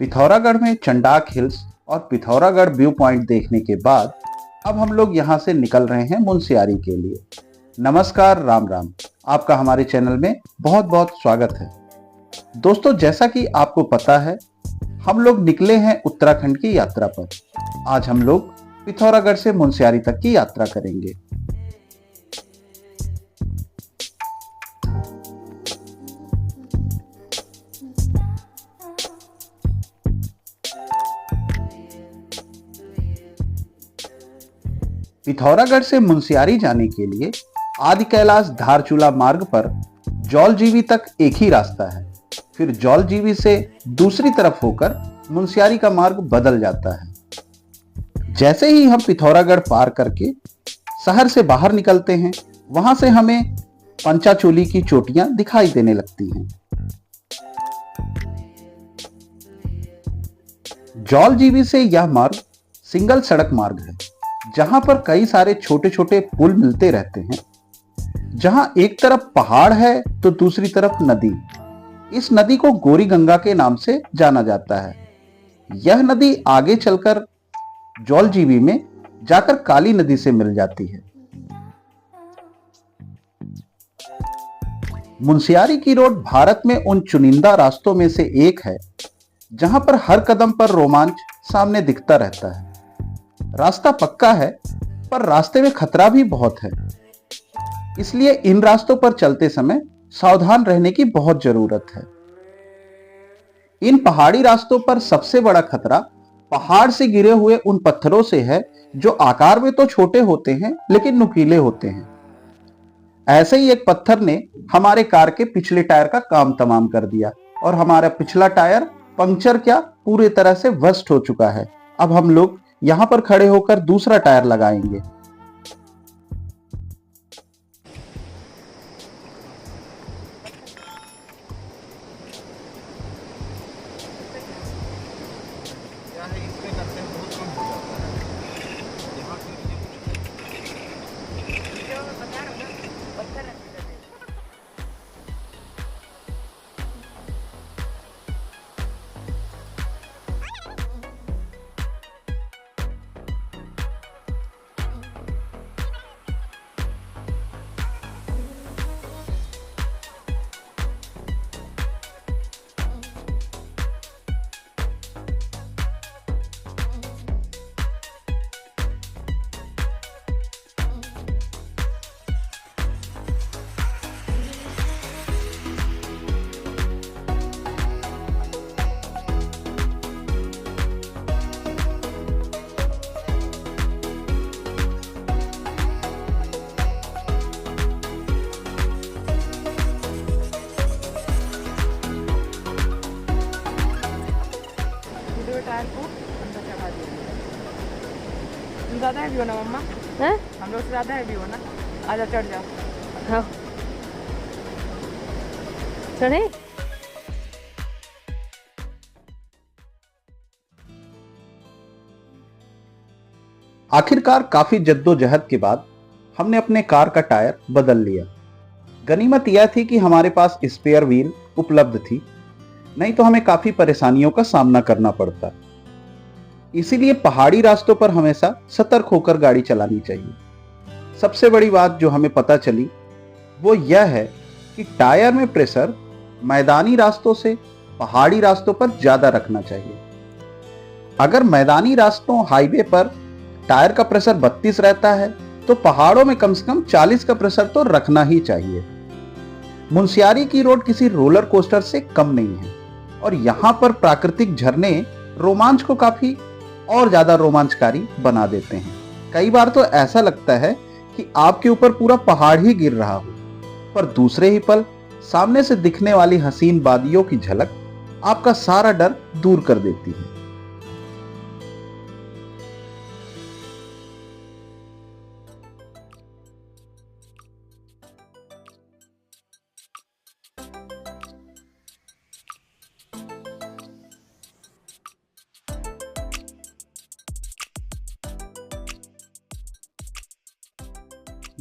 पिथौरागढ़ में चंडाक हिल्स और Pithoragarh view point देखने के बाद अब हम लोग यहाँ से निकल रहे हैं मुनस्यारी के लिए। नमस्कार, राम राम। आपका हमारे चैनल में बहुत बहुत स्वागत है। दोस्तों, जैसा कि आपको पता है, हम लोग निकले हैं उत्तराखंड की यात्रा पर। आज हम लोग पिथौरागढ़ से मुनस्यारी तक की यात्रा करेंगे। पिथौरागढ़ से मुनस्यारी जाने के लिए आदि कैलाश धारचूला मार्ग पर जौलजीबी तक एक ही रास्ता है। फिर जौलजीबी से दूसरी तरफ होकर मुनस्यारी का मार्ग बदल जाता है। जैसे ही हम पिथौरागढ़ पार करके शहर से बाहर निकलते हैं, वहां से हमें पंचाचोली की चोटियां दिखाई देने लगती हैं। जौलजीबी से यह मार्ग सिंगल सड़क मार्ग है, जहां पर कई सारे छोटे छोटे पुल मिलते रहते हैं। जहां एक तरफ पहाड़ है तो दूसरी तरफ नदी। इस नदी को गोरी गंगा के नाम से जाना जाता है। यह नदी आगे चलकर जौलजीबी में जाकर काली नदी से मिल जाती है। मुनस्यारी की रोड भारत में उन चुनिंदा रास्तों में से एक है जहां पर हर कदम पर रोमांच सामने दिखता रहता है। रास्ता पक्का है, पर रास्ते में खतरा भी बहुत है, इसलिए इन रास्तों पर चलते समय सावधान रहने की बहुत जरूरत है। इन पहाड़ी रास्तों पर सबसे बड़ा खतरा पहाड़ से गिरे हुए उन पत्थरों से है, जो आकार में तो छोटे होते हैं लेकिन नुकीले होते हैं। ऐसे ही एक पत्थर ने हमारे कार के पिछले टायर का काम तमाम कर दिया और हमारा पिछला टायर पंक्चर क्या पूरी तरह से बस्ट हो चुका है। अब हम लोग यहां पर खड़े होकर दूसरा टायर लगाएंगे। टायर को अंदर चढ़ा दिया। तुम ज़्यादा हैवी हो ना मम्मा? हैं? हम लोग से ज़्यादा हैवी हो ना? आजा चढ़ जाओ। हाँ, चढ़े। आखिरकार काफी जद्दोजहद के बाद हमने अपने कार का टायर बदल लिया। गनीमत यह थी कि हमारे पास स्पेयर व्हील उपलब्ध थी, नहीं तो हमें काफी परेशानियों का सामना करना पड़ता। इसीलिए पहाड़ी रास्तों पर हमेशा सतर्क होकर गाड़ी चलानी चाहिए। सबसे बड़ी बात जो हमें पता चली वो यह है कि टायर में प्रेशर मैदानी रास्तों से पहाड़ी रास्तों पर ज्यादा रखना चाहिए। अगर मैदानी रास्तों हाईवे पर टायर का प्रेशर 32 रहता है, तो पहाड़ों में कम से कम 40 का प्रेशर तो रखना ही चाहिए। मुनस्यारी की रोड किसी रोलर कोस्टर से कम नहीं है और यहाँ पर प्राकृतिक झरने रोमांच को काफी और ज्यादा रोमांचकारी बना देते हैं। कई बार तो ऐसा लगता है कि आपके ऊपर पूरा पहाड़ ही गिर रहा हो, पर दूसरे ही पल सामने से दिखने वाली हसीन वादियों की झलक आपका सारा डर दूर कर देती है।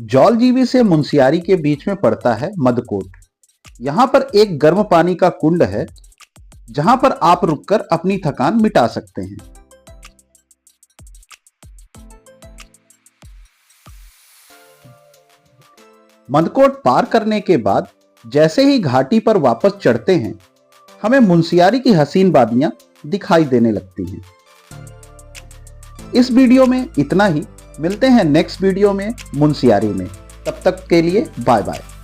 जौलजीबी से मुनस्यारी के बीच में पड़ता है मदकोट। यहाँ पर एक गर्म पानी का कुंड है जहां पर आप रुककर अपनी थकान मिटा सकते हैं। मंदकोट पार करने के बाद जैसे ही घाटी पर वापस चढ़ते हैं, हमें मुनस्यारी की हसीन वादियां दिखाई देने लगती हैं। इस वीडियो में इतना ही। मिलते हैं नेक्स्ट वीडियो में मुनस्यारी में। तब तक के लिए बाय बाय।